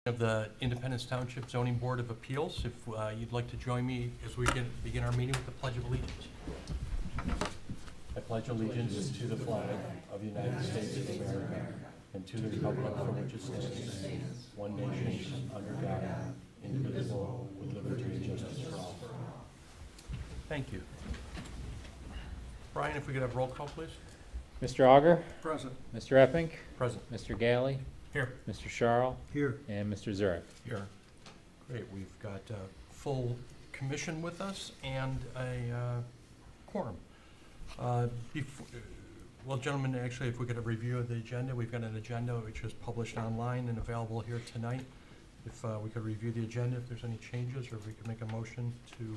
Of the Independence Township Zoning Board of Appeals. If you'd like to join me as we begin our meeting with the Pledge of Allegiance. I pledge allegiance to the flag of the United States of America and to the republic for which it stands, one nation, under God, indivisible, with liberty and justice for all. Thank you. Brian, if we could have roll call, please. Mr. Auger? Present. Mr. Epping? Present. Mr. Galley? Here. Mr. Charles? Here. And Mr. Zurich? Here. Great. We've got a full commission with us and a quorum. Well, gentlemen, actually, if we could have a review of the agenda, we've got an agenda which is published online and available here tonight. If we could review the agenda, if there's any changes, or if we could make a motion to.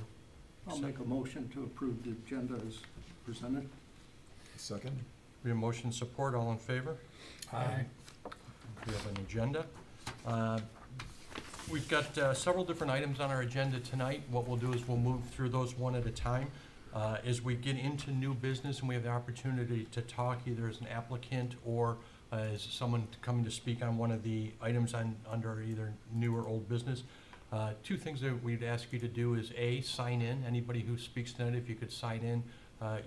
I'll make a motion to approve the agenda as presented. Second. We have motion support. All in favor? Aye. We have an agenda. We've got several different items on our agenda tonight. What we'll do is we'll move through those one at a time. As we get into new business and we have the opportunity to talk either as an applicant or as someone coming to speak on one of the items under either new or old business, two things that we'd ask you to do is A, sign in. Anybody who speaks tonight, if you could sign in,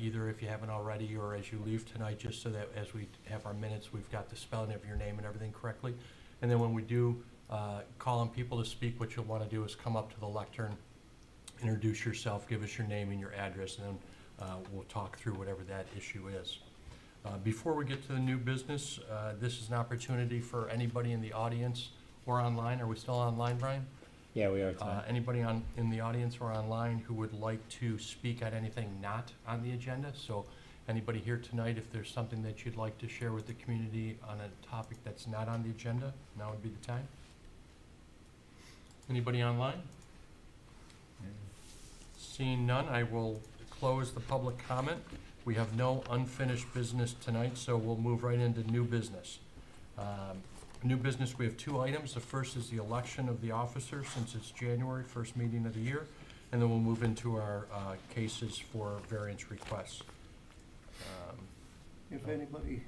either if you haven't already or as you leave tonight, just so that as we have our minutes, we've got the spelling of your name and everything correctly. And then when we do call on people to speak, what you'll want to do is come up to the lectern, introduce yourself, give us your name and your address, and then we'll talk through whatever that issue is. Before we get to the new business, this is an opportunity for anybody in the audience or online. Are we still online, Brian? Yeah, we are tonight. Anybody in the audience or online who would like to speak at anything not on the agenda? So anybody here tonight, if there's something that you'd like to share with the community on a topic that's not on the agenda, now would be the time. Anybody online? Seeing none, I will close the public comment. We have no unfinished business tonight, so we'll move right into new business. New business, we have two items. The first is the election of the officer, since it's January, first meeting of the year, and then we'll move into our cases for variance requests. If anybody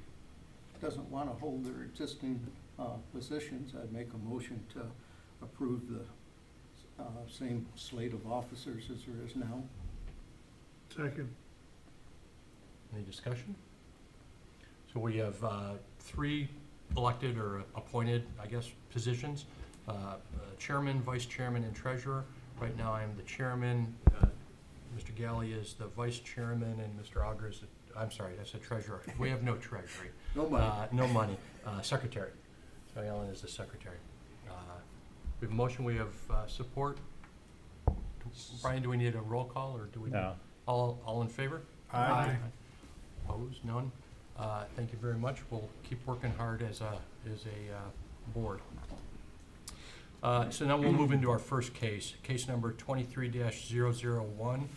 doesn't want to hold their existing positions, I'd make a motion to approve the same slate of officers as there is now. Second. Any discussion? So we have three elected or appointed, I guess, positions. Chairman, vice chairman, and treasurer. Right now I am the chairman. Mr. Galley is the vice chairman, and Mr. Auger is I'm sorry, that's the treasurer. We have no treasury. No money. No money. Secretary. So Ellen is the secretary. We have a motion, we have support. Brian, do we need a roll call, or do we? No. All in favor? Aye. Opposed? None? Thank you very much. We'll keep working hard as a board. So now we'll move into our first case. Case number 23-001,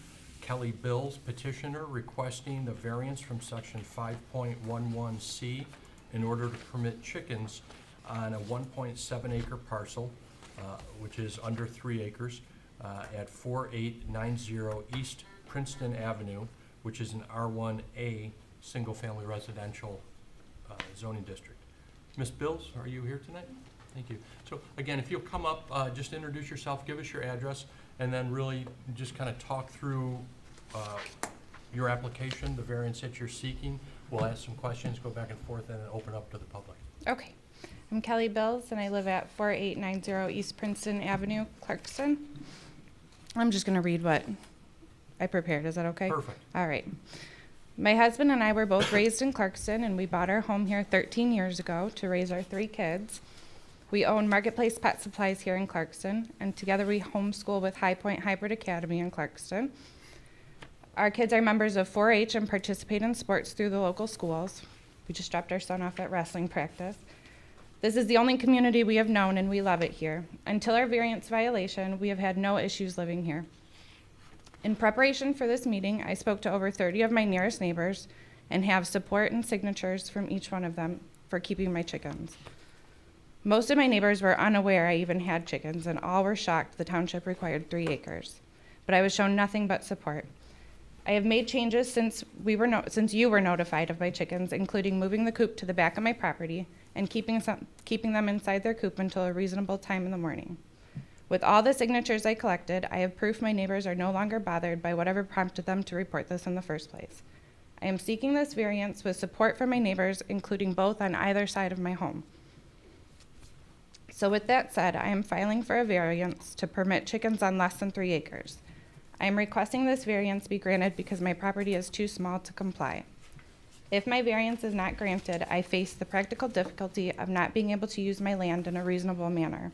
Kelly Bills, petitioner requesting the variance from section 5.11C in order to permit chickens on a 1.7 acre parcel, which is under 3 acres, at 4890 East Princeton Avenue, which is an R1A single-family residential zoning district. Ms. Bills, are you here tonight? Thank you. So again, if you'll come up, just introduce yourself, give us your address, and then really just kind of talk through your application, the variance that you're seeking. We'll ask some questions, go back and forth, and then open up to the public. Okay. I'm Kelly Bills, and I live at 4890 East Princeton Avenue, Clarkston. I'm just going to read what I prepared. Is that okay? Perfect. All right. My husband and I were both raised in Clarkston, and we bought our home here 13 years ago to raise our 3 kids. We own Marketplace Pet Supplies here in Clarkston, and together we homeschool with High Point Hybrid Academy in Clarkston. Our kids are members of 4-H and participate in sports through the local schools. We just dropped our son off at wrestling practice. This is the only community we have known, and we love it here. Until our variance violation, we have had no issues living here. In preparation for this meeting, I spoke to over 30 of my nearest neighbors and have support and signatures from each one of them for keeping my chickens. Most of my neighbors were unaware I even had chickens, and all were shocked the township required 3 acres. But I was shown nothing but support. I have made changes since you were notified of my chickens, including moving the coop to the back of my property and keeping them inside their coop until a reasonable time in the morning. With all the signatures I collected, I have proof my neighbors are no longer bothered by whatever prompted them to report this in the first place. I am seeking this variance with support from my neighbors, including both on either side of my home. So with that said, I am filing for a variance to permit chickens on less than 3 acres. I am requesting this variance be granted because my property is too small to comply. If my variance is not granted, I face the practical difficulty of not being able to use my land in a reasonable manner.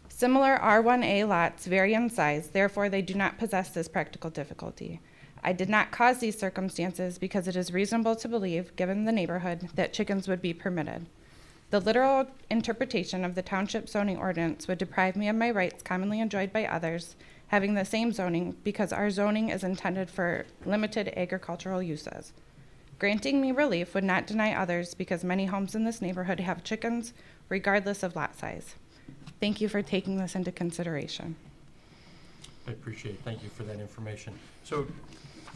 Similar R1A lots vary in size, therefore they do not possess this practical difficulty. I did not cause these circumstances because it is reasonable to believe, given the neighborhood, that chickens would be permitted. The literal interpretation of the township zoning ordinance would deprive me of my rights commonly enjoyed by others, having the same zoning, because our zoning is intended for limited agricultural uses. Granting me relief would not deny others because many homes in this neighborhood have chickens, regardless of lot size. Thank you for taking this into consideration. I appreciate it. Thank you for that information. So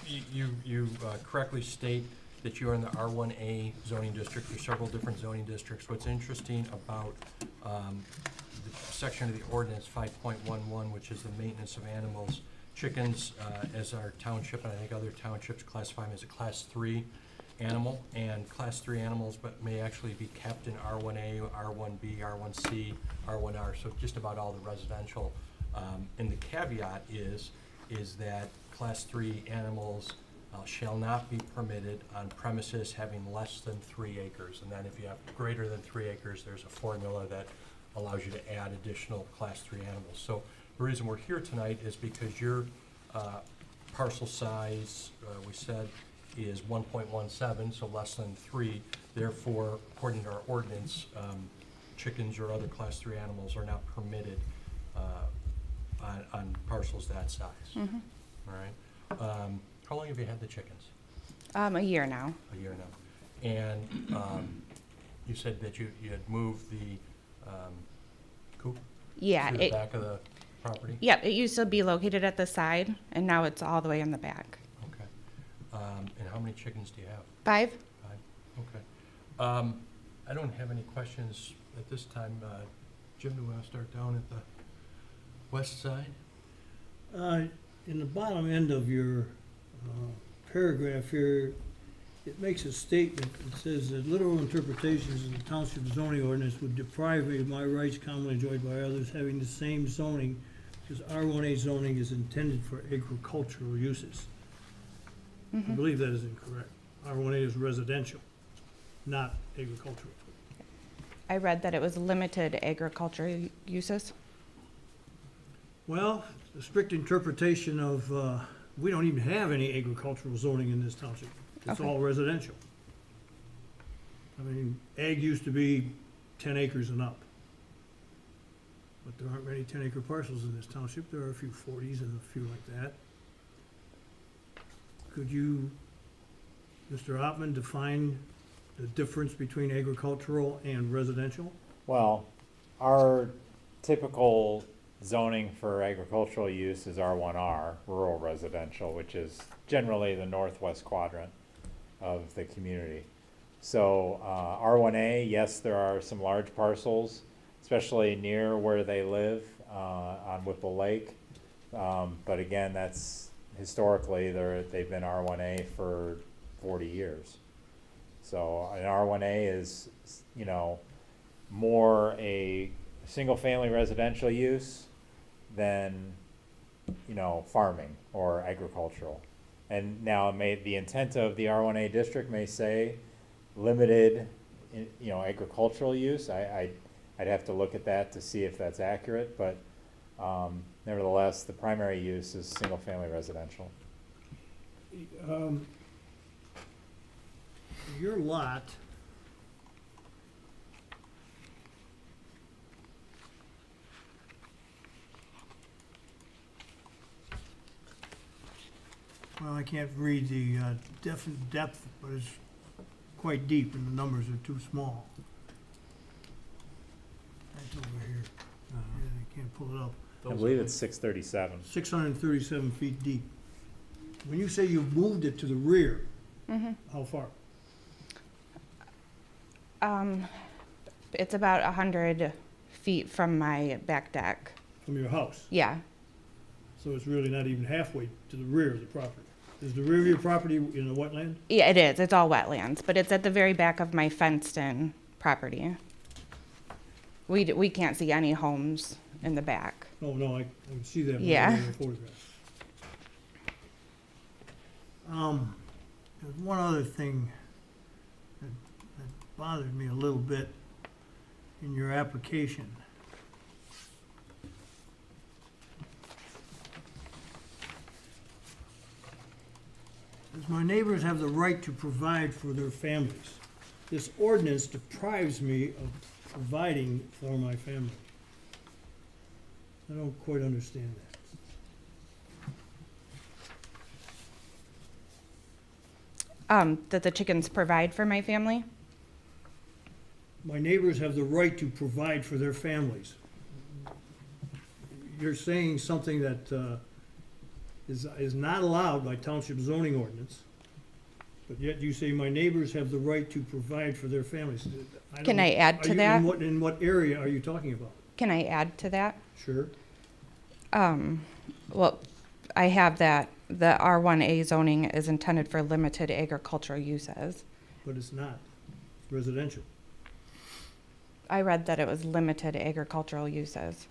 you correctly state that you're in the R1A zoning district. There's several different zoning districts. What's interesting about the section of the ordinance 5.11, which is the maintenance of animals, chickens, as our township, and I think other townships classify them as a class 3 animal, and class 3 animals but may actually be kept in R1A, R1B, R1C, R1R, so just about all the residential. And the caveat is that class 3 animals shall not be permitted on premises having less than 3 acres. And then if you have greater than 3 acres, there's a formula that allows you to add additional class 3 animals. So the reason we're here tonight is because your parcel size, we said, is 1.17, so less than 3. Therefore, according to our ordinance, chickens or other class 3 animals are not permitted on parcels that size. Mm-hmm. All right. How long have you had the chickens? A year now. A year now. And you said that you had moved the coop Yeah. to the back of the property? Yeah, it used to be located at the side, and now it's all the way in the back. Okay. And how many chickens do you have? 5? 5? Okay. I don't have any questions at this time. Jim, do you want to start down at the west side? In the bottom end of your paragraph here, it makes a statement. It says that literal interpretations of the township zoning ordinance would deprive me of my rights commonly enjoyed by others having the same zoning, because R1A zoning is intended for agricultural uses. I believe that is incorrect. R1A is residential, not agricultural. I read that it was limited agriculture uses. Well, the strict interpretation of, we don't even have any agricultural zoning in this township. It's Okay. all residential. I mean, ag used to be 10 acres and up. But there aren't many 10-acre parcels in this township. There are a few 40s and a few like that. Could you, Mr. Ottman, define the difference between agricultural and residential? Well, our typical zoning for agricultural use is R1R, rural residential, which is generally the northwest quadrant of the community. So R1A, yes, there are some large parcels, especially near where they live on Whipple Lake. But again, that's historically they've been R1A for 40 years. So an R1A is, you know, more a single-family residential use than, you know, farming or agricultural. And now the intent of the R1A district may say limited, you know, agricultural use. I'd have to look at that to see if that's accurate, but nevertheless, the primary use is single-family residential. Your lot well, I can't read the depth, but it's quite deep and the numbers are too small. That's over here. Yeah, I can't pull it up. I believe it's 637. 637 feet deep. When you say you moved it to the rear, Mm-hmm. how far? It's about 100 feet from my back deck. From your house? Yeah, So it's really not even halfway to the rear of the property. Is the rear of your property in a wetland? yeah, it is. It's all wetlands, but it's at the very back of my fenced-in property. We can't see any homes in the back. Oh, no, I can see that when I Yeah. look at the photograph. There's one other thing that bothered me a little bit in your application. Says, my neighbors have the right to provide for their families. This ordinance deprives me of providing for my family. I don't quite understand that. That the chickens provide for my family. My neighbors have the right to provide for their families. You're saying something that is not allowed by township zoning ordinance, but yet you say my neighbors have the right to provide for their families. Can don't- I add are to you- that? In what area are you talking about? Can I add to that? Sure. Well, I have that the R1A zoning is intended for limited agricultural uses. But it's not. It's residential. I read that it was limited agricultural uses.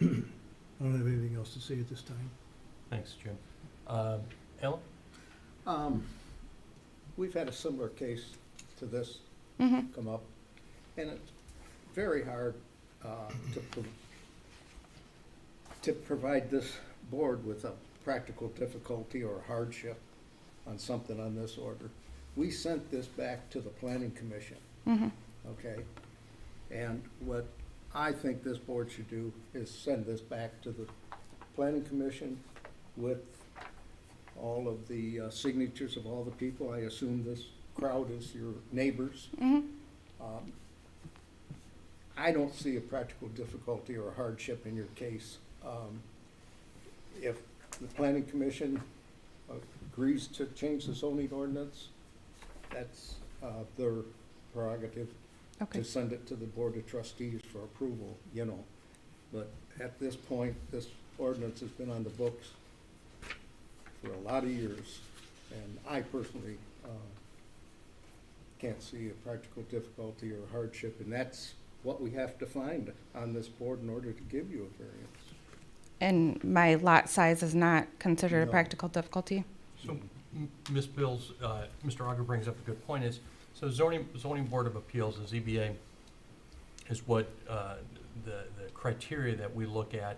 I don't have anything else to say at this time. Thanks, Jim. Alan? We've had a similar case to this Mm-hmm. come up, and it's very hard to provide this board with a practical difficulty or hardship on something on this order. We sent this back to the planning commission, Mm-hmm. okay? And what I think this board should do is send this back to the planning commission with all of the signatures of all the people. I assume this crowd is your neighbors. Mm-hmm. I don't see a practical difficulty or hardship in your case. If the planning commission agrees to change the zoning ordinance, that's their prerogative Okay. to send it to the board of trustees for approval, you know. But at this point, this ordinance has been on the books for a lot of years, and I personally can't see a practical difficulty or hardship, and that's what we have to find on this board in order to give you a variance. And my lot size is not considered a No. practical difficulty? So, Ms. Bills, Mr. Auger brings up a good point, so zoning board of appeals, the ZBA, is what, the criteria that we look at,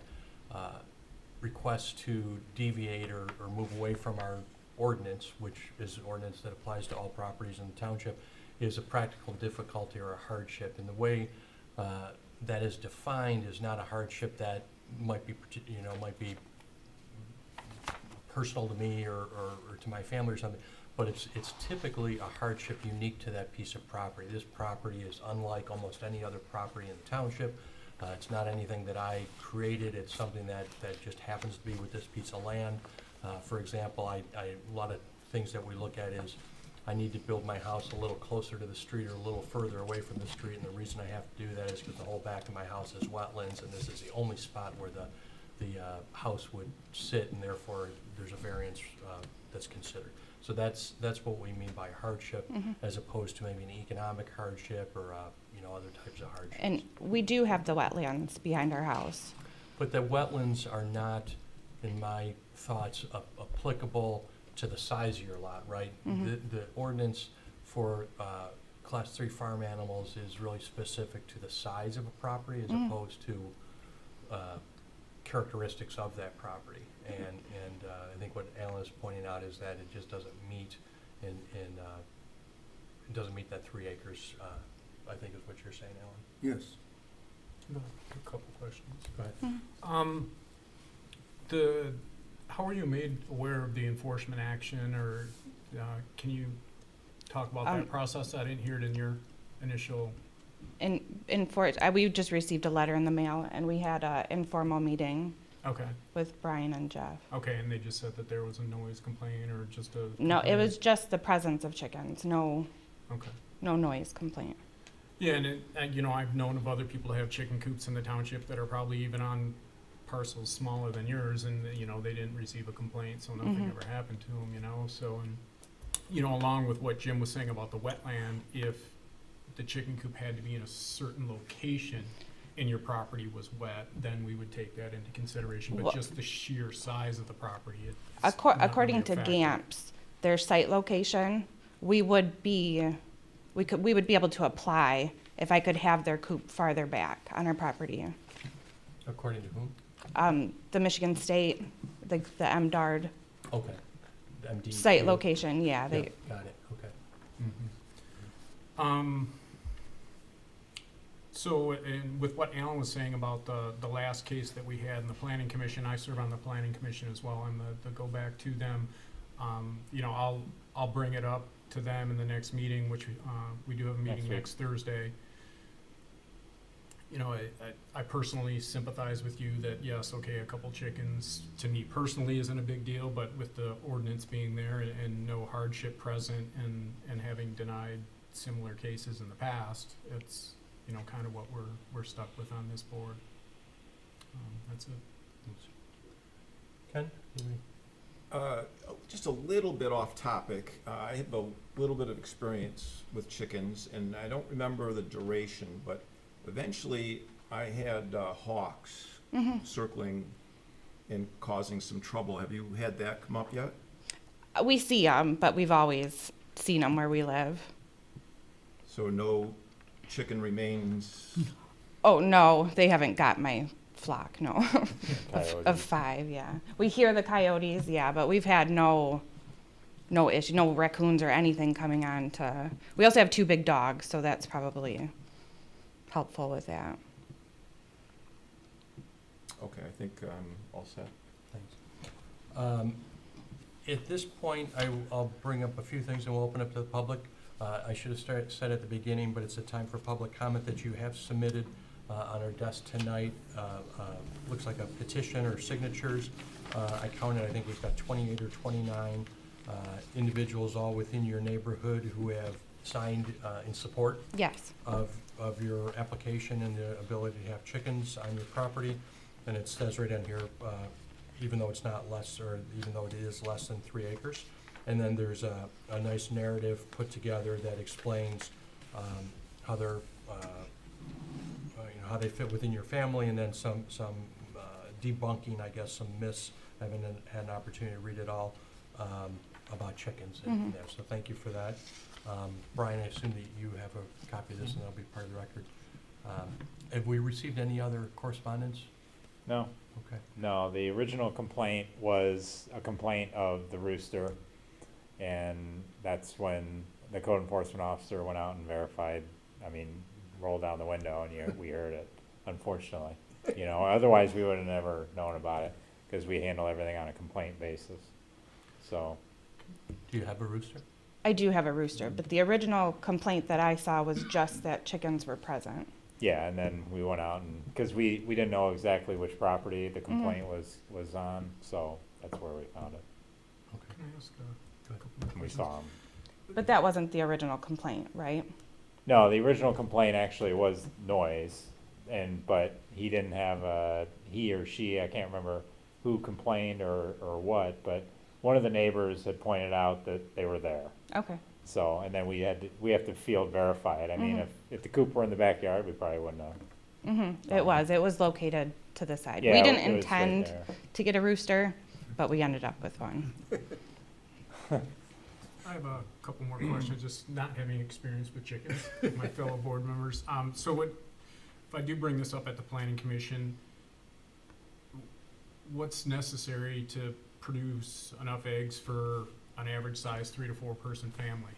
requests to deviate or move away from our ordinance, which is an ordinance that applies to all properties in the township, is a practical difficulty or a hardship. And the way that is defined is not a hardship that might be personal to me or to my family or something, but it's typically a hardship unique to that piece of property. This property is unlike almost any other property in the township. It's not anything that I created, it's something that just happens to be with this piece of land. For example, a lot of things that we look at is, I need to build my house a little closer to the street or a little further away from the street, and the reason I have to do that is because the whole back of my house is wetlands, and this is the only spot where the house would sit, and therefore there's a variance that's considered. So that's what we mean by hardship, as opposed to maybe an economic hardship or other types of hardships. And we do have the wetlands behind our house. But the wetlands are not, in my thoughts, applicable to the size of your lot, right? The ordinance for Class 3 farm animals is really specific to the size of a property as opposed to characteristics of that property. And I think what Alan is pointing out is that it just doesn't meet it doesn't meet that 3 acres, I think is what you're saying, Alan. Yes. A couple questions. Go ahead. How were you made aware of the enforcement action, or can you talk about that process? I didn't hear it in your initial. We just received a letter in the mail, and we had an informal meeting Okay, with Brian and Jeff. okay, and they just said that there was a noise complaint or just a? No, it complaint? was just the presence of chickens, no Okay. noise complaint. Yeah, and you know, I've known of other people who have chicken coops in the township that are probably even on parcels smaller than yours, and, you know, they didn't receive a complaint, so nothing Mhm. ever happened to them, you know, so, and, you know, along with what Jim was saying about the wetland, if the chicken coop had to be in a certain location and your property was wet, then we would take that into consideration, but Well- just the sheer size of the property, it's not really According a to factor. GAMPS, their site location, we would be able to apply if I could have their coop farther back on our property. According to whom? The Michigan State, the MDARD Okay. MD. site location, yeah, Yeah, they, got it, okay. So, and with what Alan was saying about the last case that we had in the planning commission, I serve on the planning commission as well, and the go back to them. You know, I'll bring it up to them in the next meeting, which, we do have a meeting Next week. next Thursday. You know, I personally sympathize with you that, yes, okay, a couple chickens, to me personally, isn't a big deal, but with the ordinance being there and no hardship present and having denied similar cases in the past, it's, you know, kind of what we're stuck with on this board. That's it. Ken? you have Just a little bit off topic. I have a little bit of experience with chickens, and I don't remember the duration, but eventually I had hawks circling and causing some trouble. Have you had that come up yet? we see them, but we've always seen them where we live. So no chicken remains? Oh, no, they haven't got my flock, no, of Coyotes. 5, yeah. We hear the coyotes, yeah, but we've had no issue, no raccoons or anything coming on to, we also have 2 big dogs, so that's probably helpful with that. Okay, I think I'm all set. Thanks. At this point, I'll bring up a few things and we'll open up to the public. I should have said at the beginning, but it's a time for public comment that you have submitted on our desk tonight. Looks like a petition or signatures. I counted, I think we've got 28 or 29 individuals all within your neighborhood who have signed in support Yes, of your application and the ability to have chickens on your property. And it says right on here, even though it's not less, or even though it is less than 3 acres. And then there's a nice narrative put together that explains how they're, how they fit within your family, and then some debunking, I guess, some myths. I haven't had an opportunity to read it all about chickens in there, so thank you for that. Brian, I assume that you have a copy of this, and that'll be part of the record. Have we received any other correspondence? No, Okay. no, the original complaint was a complaint of the rooster, and that's when the code enforcement officer went out and verified, rolled down the window and we heard it, unfortunately. You know, otherwise we would have never known about it, because we handle everything on a complaint basis, so. Do you have a rooster? I do have a rooster, but the original complaint that I saw was just that chickens were present. Yeah, and then we went out and, because we didn't know exactly which property the complaint was on, so that's where we found it. Okay. Can I ask a couple more And we questions? saw them. But that wasn't the original complaint, right? No, the original complaint actually was noise, but he didn't have he or she, I can't remember who complained or what, but one of the neighbors had pointed out that they were there. Okay. So, and then we have to field verify it. I mean, if the coop were in the backyard, we probably wouldn't have. It was located to the side. Yeah, We it didn't was right intend there. to get a rooster, but we ended up with one. I have a couple more questions, just not having experience with chickens, my fellow board members. So if I do bring this up at the planning commission, what's necessary to produce enough eggs for an average size 3 to 4 person family?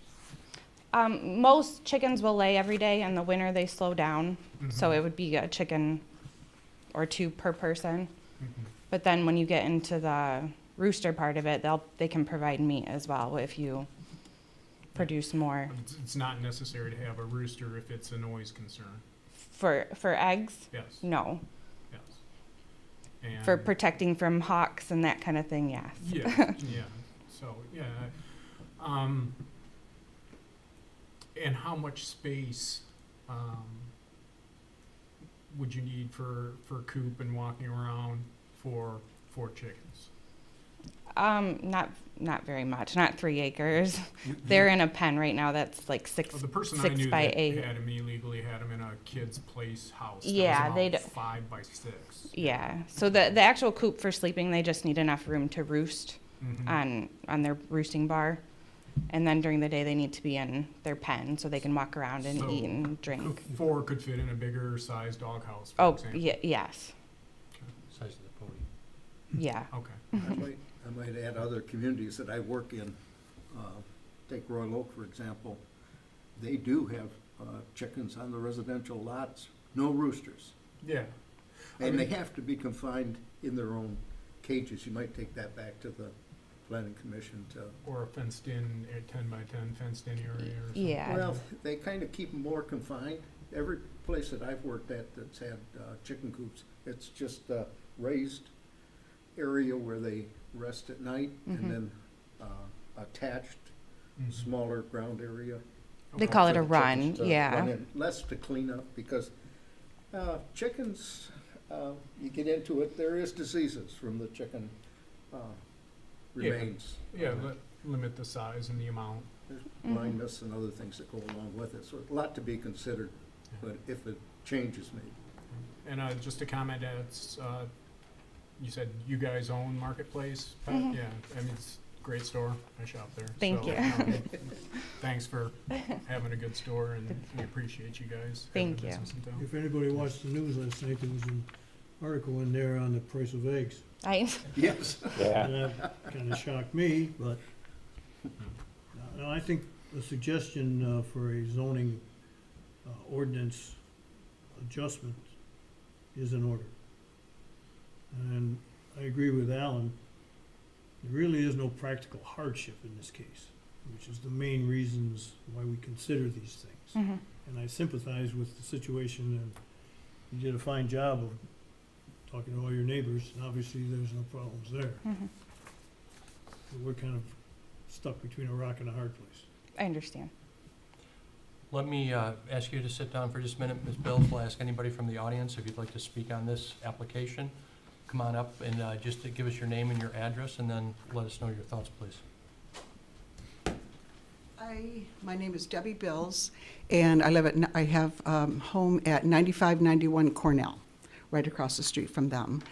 Most chickens will lay every day. In the winter, they slow down, so Mhm. it would be a chicken or 2 per person. Mhm. But then when you get into the rooster part of it, they can provide meat as well if you produce more. But it's not necessary to have a rooster if it's a noise concern. For eggs, Yes, no. yes. And For protecting from hawks and that kind of thing, yes. Yeah, yeah. So, yeah. And how much space would you need for coop and walking around for chickens? Not very much, not 3 acres. They're in a pen right now that's like six Well, the person I 6 knew by that 8. had them illegally had them in a kid's place house. Yeah, that they was d- about 5 by 6. Yeah, so the actual coop for sleeping, they just need enough room to roost Mhm. on their roosting bar. And then during the day, they need to be in their pen so they can walk around and So, eat and drink. 4 could fit in a bigger size doghouse, for Oh, example. yes, Size of the podium. yeah. Okay. I might add other communities that I work in, take Royal Oak, for example. They do have chickens on the residential lots, no roosters. Yeah. I And they mean- have to be confined in their own cages. You might take that back to the planning commission to, Or a fenced in, 10 by 10 fenced in area or something. Yeah. well, they kind of keep them more confined. Every place that I've worked at that's had chicken coops, it's just a raised area where they rest at night, Mhm. and then attached Mhm. smaller ground area. They Okay. call it for a the run, chickens to yeah. run in. Less to clean up, because chickens, you get into it, there is diseases from the chicken Yeah. remains. Yeah, limit the size and the amount. There's Mhm. blindness and other things that go along with it, so a lot to be considered, but if a change is made. And just a comment, it's, you said you guys own Marketplace? Pat? Mhm. Yeah, I mean, it's a great store. I shop there. Thank So, you. Thanks for having a good store, and we appreciate you guys. having Thank a you. business in town. If anybody watched the news last night, there was an article in there on the price of eggs. Yes. Yeah. And that kind of shocked me, but no, I think the suggestion for a zoning ordinance adjustment is in order. And I agree with Alan, there really is no practical hardship in this case, which is the main reasons why we consider these things. Mhm. And I sympathize with the situation, and you did a fine job of talking to all your neighbors, and obviously there's no problems there. Mhm. But we're kind of stuck between a rock and a hard place. I understand. Let me ask you to sit down for just a minute, Ms. Bills. We'll ask anybody from the audience if you'd like to speak on this application. Come on up and just to give us your name and your address, and then let us know your thoughts, please. My name is Debbie Bills, and I have home at 9591 Cornell, right across the street from them.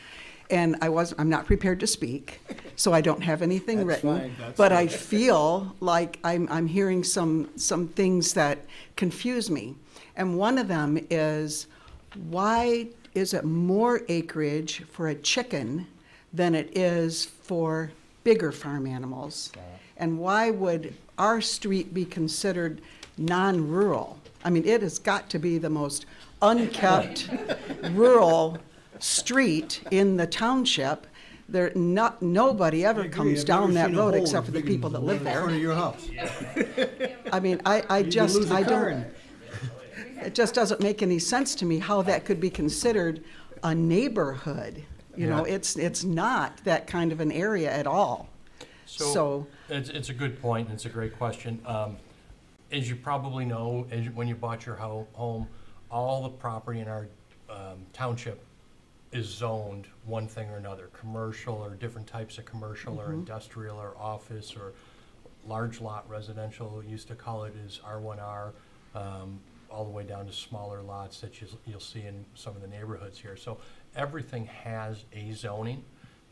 And I'm not prepared to speak, so I don't have anything That's written. fine, that's But fine. I feel like I'm hearing some things that confuse me. And one of them is, why is it more acreage for a chicken than it is for bigger farm animals? And why would our street be considered non-rural? I mean, it has got to be the most unkept rural street in the township. Nobody I ever agree. comes I've down never that seen a road hole except as for the big as people that the live one in front of there. your house. I mean, I You could just, lose a I car in don't, there. it just doesn't make any sense to me how that could be considered a neighborhood. You know, Yeah. it's not that kind of an area at all. So, It's a good point, and it's a great question. As you probably know, when you bought your home, all the property in our township is zoned one thing or another, commercial or different types of commercial or industrial or office or large lot residential, we used to call it is R1R, all the way down to smaller lots that you'll see in some of the neighborhoods here. So everything has a zoning,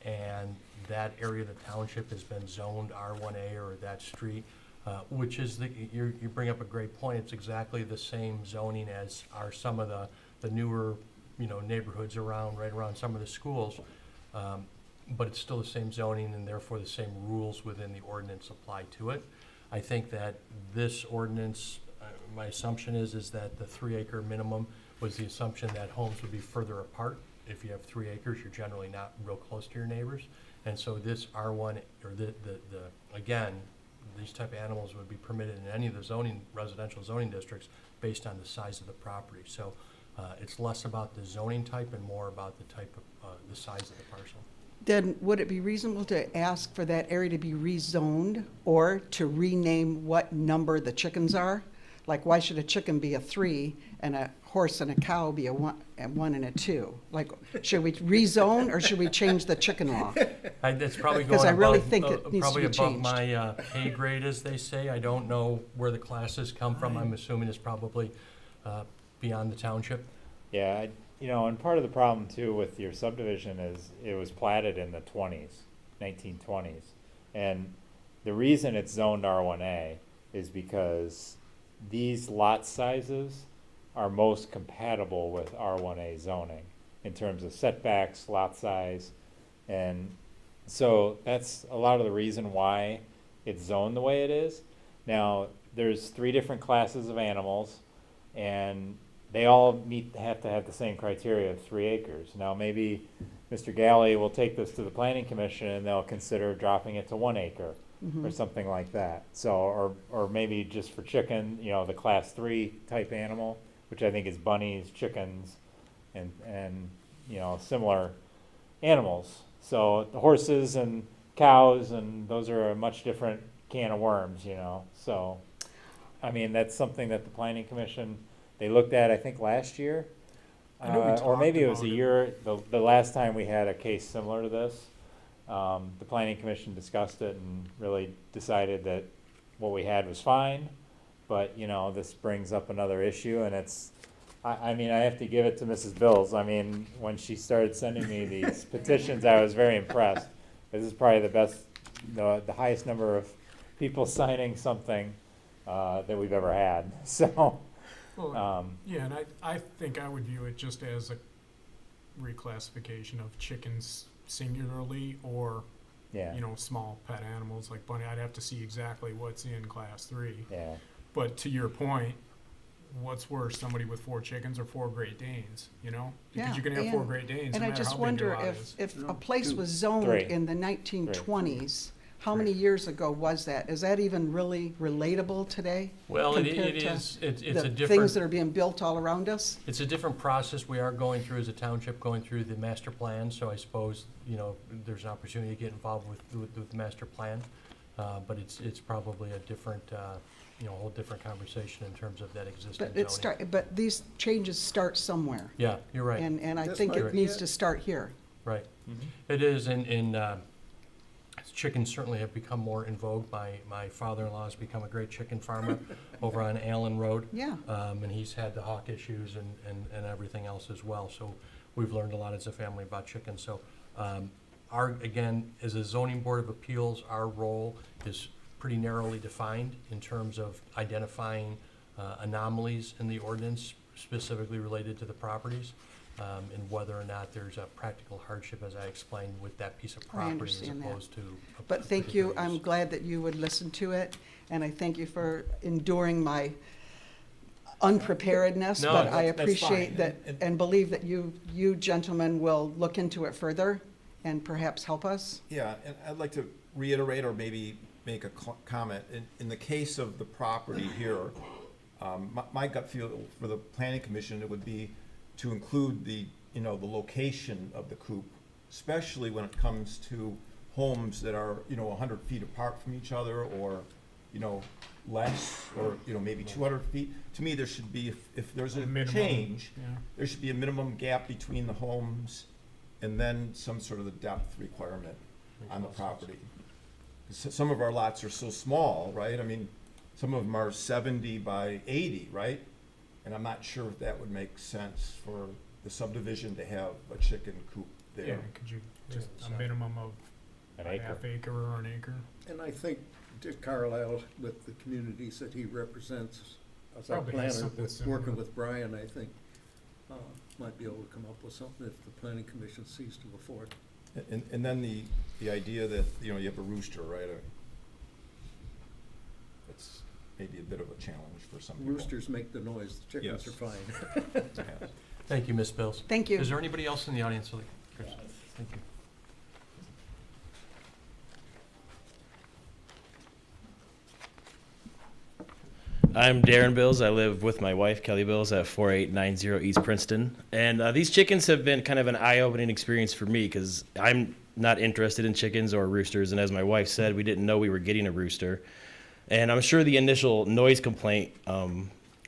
and that area of the township has been zoned R1A, or that street, which is you bring up a great point. It's exactly the same zoning as are some of the newer, neighborhoods right around some of the schools. But it's still the same zoning, and therefore the same rules within the ordinance apply to it. I think that this ordinance, my assumption is that the 3-acre minimum was the assumption that homes would be further apart. If you have 3 acres, you're generally not real close to your neighbors. And so this R1, or again, these type of animals would be permitted in any of the residential zoning districts based on the size of the property. So It's less about the zoning type and more about the type of, the size of the parcel. Then would it be reasonable to ask for that area to be rezoned or to rename what number the chickens are? Like, why should a chicken be a 3 and a horse and a cow be a 1 and a 2? Like, should we rezone or should we change the chicken law? It's probably going 'Cause I really above, think it needs to probably be above changed. my pay grade, as they say. I don't know where the classes come from. I'm assuming it's probably beyond the township. Yeah, you know, and part of the problem too with your subdivision is it was platted in the 1920s. And the reason it's zoned R1A is because these lot sizes are most compatible with R1A zoning in terms of setbacks, lot size. And so that's a lot of the reason why it's zoned the way it is. Now, there's 3 different classes of animals, and they all have to have the same criteria of 3 acres. Now, maybe Mr. Galley will take this to the planning commission and they'll consider dropping it to 1 acre or something like that. So, or maybe just for chicken, you know, the class 3 type animal, which I think is bunnies, chickens, and you know, similar animals. So the horses and cows, and those are a much different can of worms, you know. So, I mean, that's something that the planning commission, they looked at, I think, last year. I know we Or maybe it was talked a about year, the last time we had a case similar to this. The planning commission discussed it and really decided that what we had was fine. But, you know, this brings up another issue, and it's, I mean, I have to give it to Mrs. Bills. I mean, when she started sending me these petitions, I was very impressed. This is probably the best, the highest number of people signing something that we've ever had. So, Well, yeah, and I think I would view it just as a reclassification of chickens singularly or, yeah, you know, small pet animals like bunny. I'd have to see exactly what's in class 3. yeah. But to your point, what's worse, somebody with 4 chickens or 4 Great Danes, you know? Because Yeah, you can have 4 and- Great Danes no And I matter just how big your wonder lot is. if No, a place 2. was zoned 3. in the 1920s, how many years ago was that? Is that even really relatable today? Well, it compared it to is, it's a The things different, that are being built all around us? it's a different process we are going through as a township, going through the master plan. So I suppose, you know, there's an opportunity to get involved with the master plan. But it's probably a different, you know, a whole different conversation in terms of that existing zoning. But these changes start somewhere. Yeah, you're right, And I This think might it be needs it. to start here. right. Mhm. It is, and chickens certainly have become more in vogue. My father-in-law has become a great chicken farmer over on Allen Road. Yeah. And he's had the hawk issues and everything else as well. So we've learned a lot as a family about chickens. So again, as a zoning board of appeals, our role is pretty narrowly defined in terms of identifying anomalies in the ordinance specifically related to the properties. And whether or not there's a practical hardship, as I explained, with that piece of I property as understand that. opposed to. a But thank you. particular I'm use. glad that you would listen to it. And I thank you for enduring my unpreparedness. No, But I that's appreciate fine. that and believe that you gentlemen will look into it further and perhaps help us. Yeah, and I'd like to reiterate or maybe make a comment. In the case of the property here, my gut feel for the planning commission, it would be to include the, you know, the location of the coop, especially when it comes to homes that are, you know, 100 feet apart from each other or, you know, less, or, you know, maybe 200 feet. To me, there should be, if there's a Minimum, change, yeah. there should be a minimum gap between the homes and then some sort of the depth requirement on the property. Some of our lots are so small, right? I mean, some of them are 70 by 80, right? And I'm not sure if that would make sense for the subdivision to have a chicken coop Yeah, there. could you, just Yeah, a so- minimum of An a acre. half acre or an acre? And I think Dick Carlisle, with the communities that he represents, as our Probably has planner, something with, similar. working with Brian, I think, might be able to come up with something if the planning commission sees to afford. And then the idea that, you know, you have a rooster, right? It's maybe a bit of a challenge for some people. Roosters make the noise, the chickens Yes. are fine. Yeah. Thank you, Ms. Bills. Thank you. Is there anybody else in the audience? Chris? Thank you. I'm Darren Bills. I live with my wife, Kelly Bills, at 4890 East Princeton. And these chickens have been kind of an eye-opening experience for me because I'm not interested in chickens or roosters. And as my wife said, we didn't know we were getting a rooster. And I'm sure the initial noise complaint,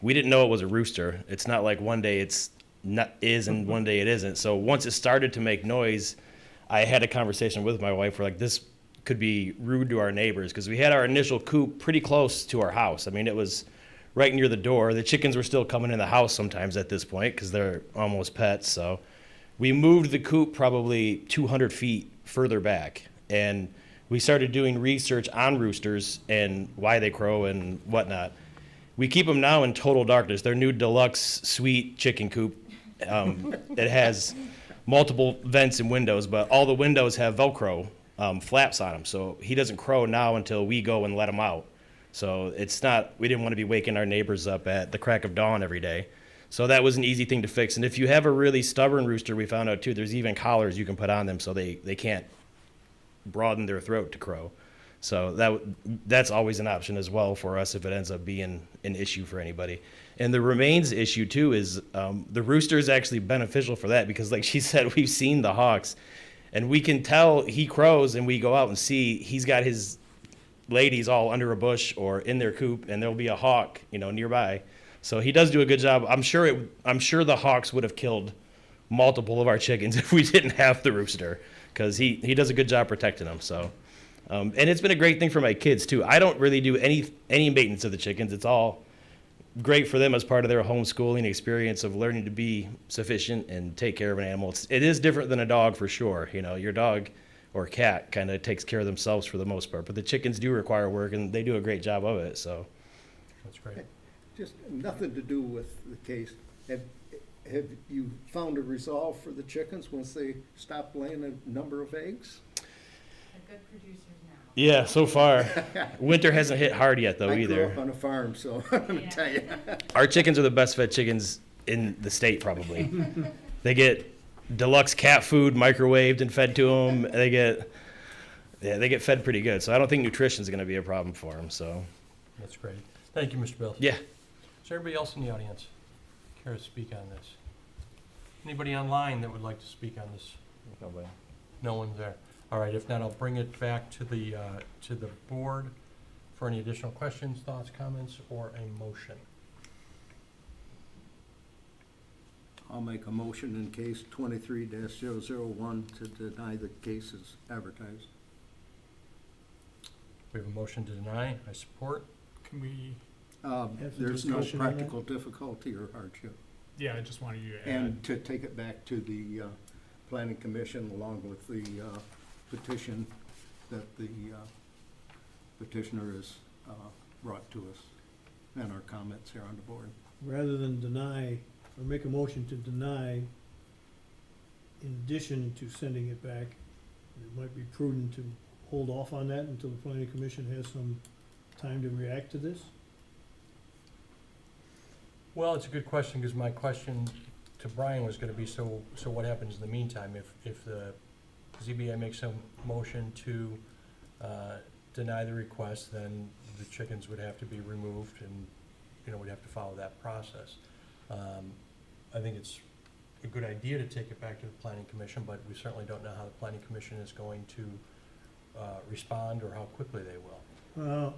we didn't know it was a rooster. It's not like one day it's not is and one day it isn't. So once it started to make noise, I had a conversation with my wife. We're like, this could be rude to our neighbors because we had our initial coop pretty close to our house. I mean, it was right near the door. The chickens were still coming in the house sometimes at this point because they're almost pets. So we moved the coop probably 200 feet further back, and we started doing research on roosters and why they crow and whatnot. We keep them now in total darkness. Their new deluxe suite chicken coop. It has multiple vents and windows, but all the windows have Velcro flaps on them. So he doesn't crow now until we go and let him out. So it's not, we didn't want to be waking our neighbors up at the crack of dawn every day. So that was an easy thing to fix. And if you have a really stubborn rooster, we found out too, there's even collars you can put on them so they can't broaden their throat to crow. So that's always an option as well for us if it ends up being an issue for anybody. And the remains issue too is the rooster is actually beneficial for that because like she said, we've seen the hawks and we can tell he crows and we go out and see he's got his ladies all under a bush or in their coop and there'll be a hawk, nearby. So he does do a good job. I'm sure the hawks would have killed multiple of our chickens if we didn't have the rooster because he does a good job protecting them. So. And it's been a great thing for my kids too. I don't really do any maintenance of the chickens. It's all great for them as part of their homeschooling experience of learning to be sufficient and take care of an animal. It is different than a dog for sure. Your dog or cat kind of takes care of themselves for the most part, but the chickens do require work and they do a great job of it. So That's great. Just nothing to do with the case. Have you found a resolve for the chickens once they stop laying a number of eggs? Good producers now. yeah, so far winter hasn't hit hard yet though I either. grew up on a farm, so I'm gonna tell you. Our chickens are the best fed chickens in the state probably. They get deluxe cat food microwaved and fed to them. They get fed pretty good. So I don't think nutrition is going to be a problem for them. So That's great. Thank you, Mr. Bills. yeah. Is there anybody else in the audience care to speak on this? Anybody online that would like to speak on this? Nobody. No one's there. All right, if not, I'll bring it back to the board for any additional questions, thoughts, comments, or a motion. I'll make a motion in case 23-001 to deny the case as advertised. We have a motion to deny. I support. Can we, Have some There's no discussion on that? practical difficulty or hardship. yeah, I just wanted you to add. And to take it back to the planning commission along with the petition that the petitioner has brought to us and our comments here on the board. Rather than deny, or make a motion to deny, in addition to sending it back, it might be prudent to hold off on that until the planning commission has some time to react to this? Well, it's a good question because my question to Brian was going to be, so what happens in the meantime if the ZBA makes a motion to deny the request, then the chickens would have to be removed and, we'd have to follow that process. I think it's a good idea to take it back to the planning commission, but we certainly don't know how the planning commission is going to respond or how quickly they will.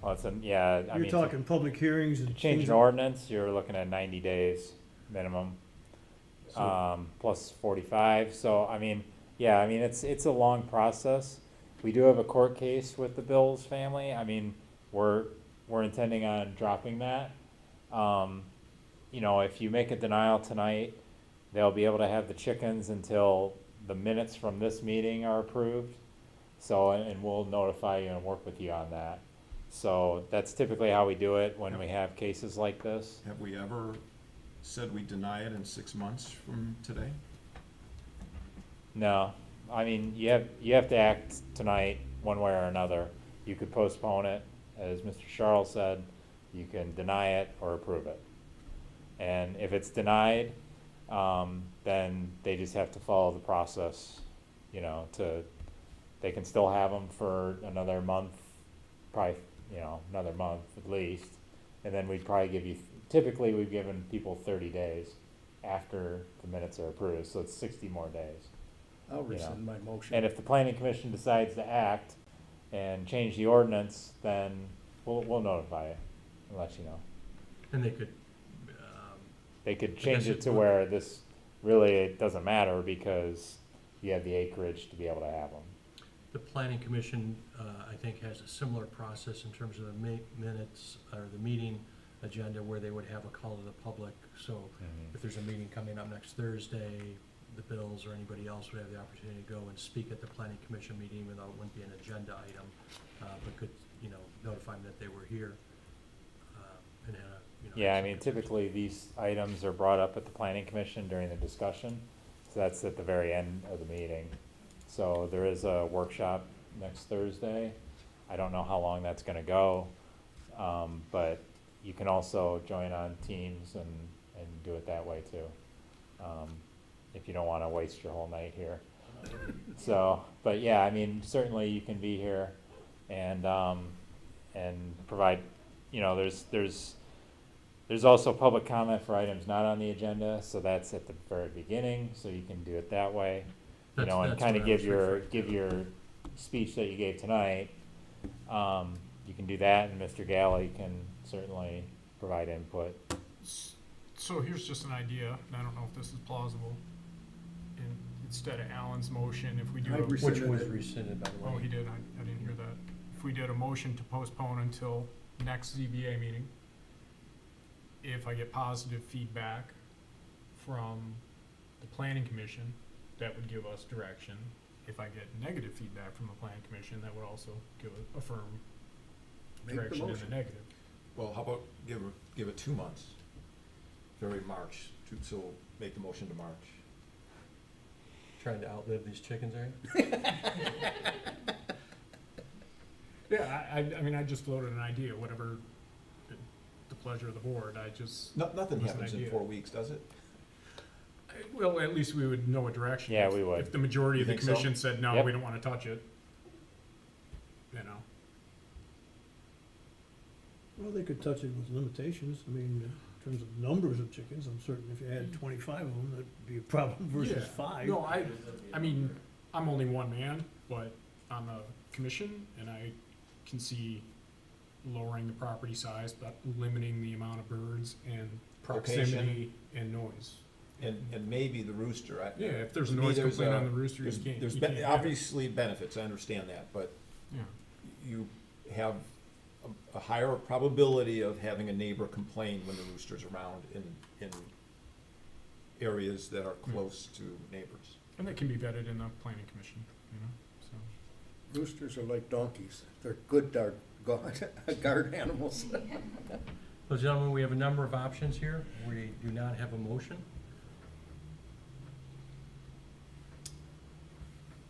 Well, I You're mean, talking public hearings and to change things an ordinance, you're looking at 90 days minimum, So- plus 45. So, it's a long process. We do have a court case with the Bills family. I mean, we're intending on dropping that. If you make a denial tonight, they'll be able to have the chickens until the minutes from this meeting are approved. So, and we'll notify you and work with you on that. So that's typically how we do it when we have cases like this. Have we ever said we deny it in 6 months from today? No, I mean, you have to act tonight one way or another. You could postpone it, as Mr. Charles said, you can deny it or approve it. And if it's denied, then they just have to follow the process, they can still have them for another month, probably, another month at least. And then we'd probably give you, typically we've given people 30 days after the minutes are approved, so it's 60 more days. I'll You know. rescind my motion. And if the planning commission decides to act and change the ordinance, then we'll notify you and let you know. And they could, They could I change guess it to it- where this really, it doesn't matter because you have the acreage to be able to have them. the planning commission, I think, has a similar process in terms of the minutes or the meeting agenda where they would have a call to the public. So if there's a meeting coming up next Thursday, the Bills or anybody else would have the opportunity to go and speak at the planning commission meeting, even though it wouldn't be an agenda item, but could, notify them that they were here, and had a, Yeah, I have mean, some- typically these items are brought up at the planning commission during the discussion, so that's at the very end of the meeting. So there is a workshop next Thursday. I don't know how long that's gonna go, but you can also join on Teams and do it that way too, if you don't wanna waste your whole night here. So, but yeah, I mean, certainly you can be here and provide, there's also public comment for items not on the agenda, so that's at the very beginning, so you can do it that way. And That's kind what of I was referring to. give your speech that you gave tonight. You can do that, and Mr. Galley can certainly provide input. So here's just an idea, and I don't know if this is plausible. Instead of Alan's motion, if we do I a, Which rescinded was it. rescinded, by the way. oh, he did, I didn't hear that. If we did a motion to postpone until next ZBA meeting, if I get positive feedback from the planning commission, that would give us direction. If I get negative feedback from the planning commission, that would also give a firm Make the direction in the motion. negative. Well, how about give it 2 months? February, March, so make the motion to March. Trying to outlive these chickens, are you? Yeah, I mean, I just floated an idea, whatever the pleasure of the board, I just, Nothing What's an happens in idea? 4 weeks, does it? well, at least we would know a direction. Yeah, If- we would. If the majority You of the think so? commission said, no, Yep. we don't wanna touch it, Well, they could touch it with limitations. I mean, in terms of numbers of chickens, I'm certain if you had 25 of them, that'd be a problem versus Yeah. 5. No, I mean, I'm only one man, but on the commission, and I can see lowering the property size, but limiting the amount of birds and proximity and noise. And maybe the rooster. Yeah, if there's a to me, noise there's complaint a- on the rooster, you There's, can't, there's you be- can't have it. obviously benefits, I understand that, but Yeah. you have a higher probability of having a neighbor complain when the rooster's around in areas that are close to neighbors. And that can be vetted in the planning commission, so. Roosters are like donkeys. They're good guard animals. Well, gentlemen, we have a number of options here. We do not have a motion.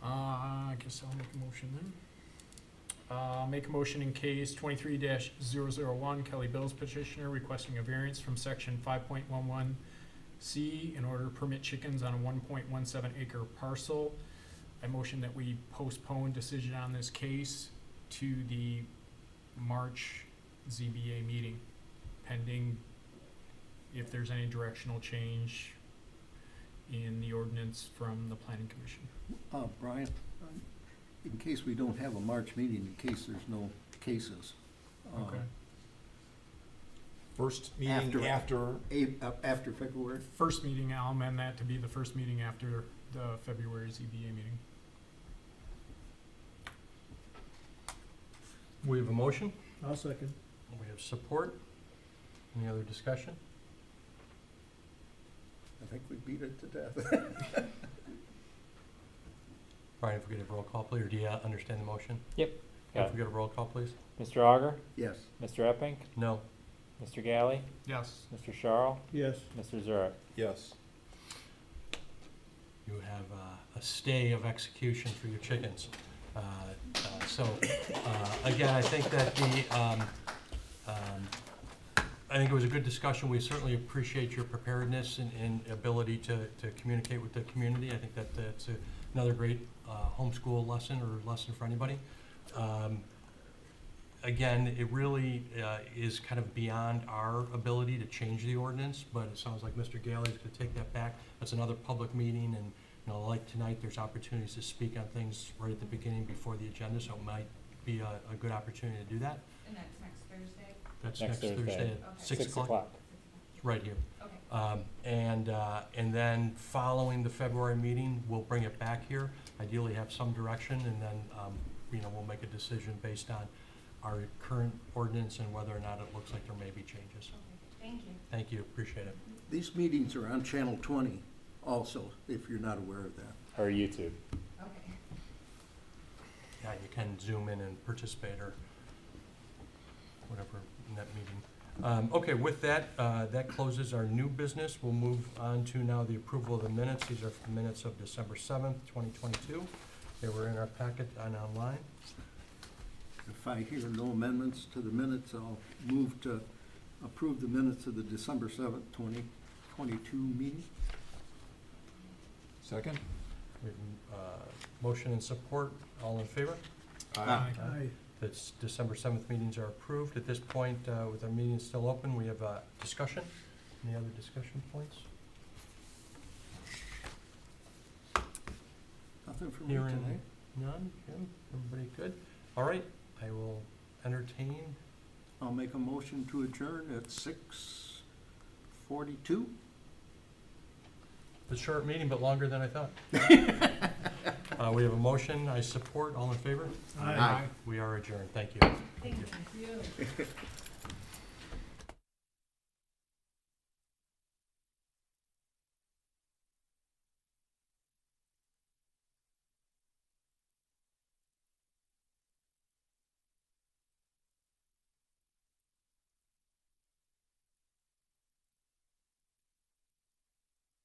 I guess I'll make a motion then. Make a motion in case 23-001, Kelly Bills petitioner requesting a variance from section 5.11C in order to permit chickens on a 1.17 acre parcel. I motion that we postpone decision on this case to the March ZBA meeting, pending if there's any directional change in the ordinance from the planning commission. Brian, in case we don't have a March meeting, in case there's no cases. Okay. First meeting after, After February? First meeting, I'll amend that to be the first meeting after the February ZBA meeting. We have a motion. I'll second. We have support. Any other discussion? I think we beat it to death. Brian, if we could have a roll call, please, or do you understand the motion? Yep. Got If we get a roll call, please? Mr. Auger, Yes. Mr. Epping, No. Mr. Galley, Yes. Mr. Charles, Yes. Mr. Zurich. yes. You have a stay of execution for your chickens. Again, I think that I think it was a good discussion. We certainly appreciate your preparedness and ability to communicate with the community. I think that that's another great homeschool lesson or lesson for anybody. Again, it really is kind of beyond our ability to change the ordinance, but it sounds like Mr. Gailey's going to take that back. That's another public meeting, and, you know, like tonight, there's opportunities to speak on things right at the beginning before the agenda, so it might be a good opportunity to do that. And that's next Thursday? That's Next next Thursday Okay. at 6 o'clock, right here. Okay. And then following the February meeting, we'll bring it back here, ideally have some direction, and then, you know, we'll make a decision based on our current ordinance and whether or not it looks like there may be changes. Okay, thank you. Thank you, appreciate it. These meetings are on Channel 20 also, if you're not aware of that. Or YouTube. Okay. Yeah, you can zoom in and participate or whatever in that meeting. Okay, with that, that closes our new business. We'll move on to now the approval of the minutes. These are the minutes of December 7th, 2022. They were in our packet and online. If I hear no amendments to the minutes, I'll move to approve the minutes of the December 7th, 2022 meeting. Second? We have, motion and support. All in favor? Aye. Aye. The December 7th meetings are approved. At this point, with our meeting still open, we have discussion. Any other discussion points? Nothing from me Hearing tonight. none. Jim, everybody good? All right, I will entertain. I'll make a motion to adjourn at 6:42. It's a short meeting, but longer than I thought. We have a motion. I support. All in favor? Aye. We are adjourned. Thank you. Thank you.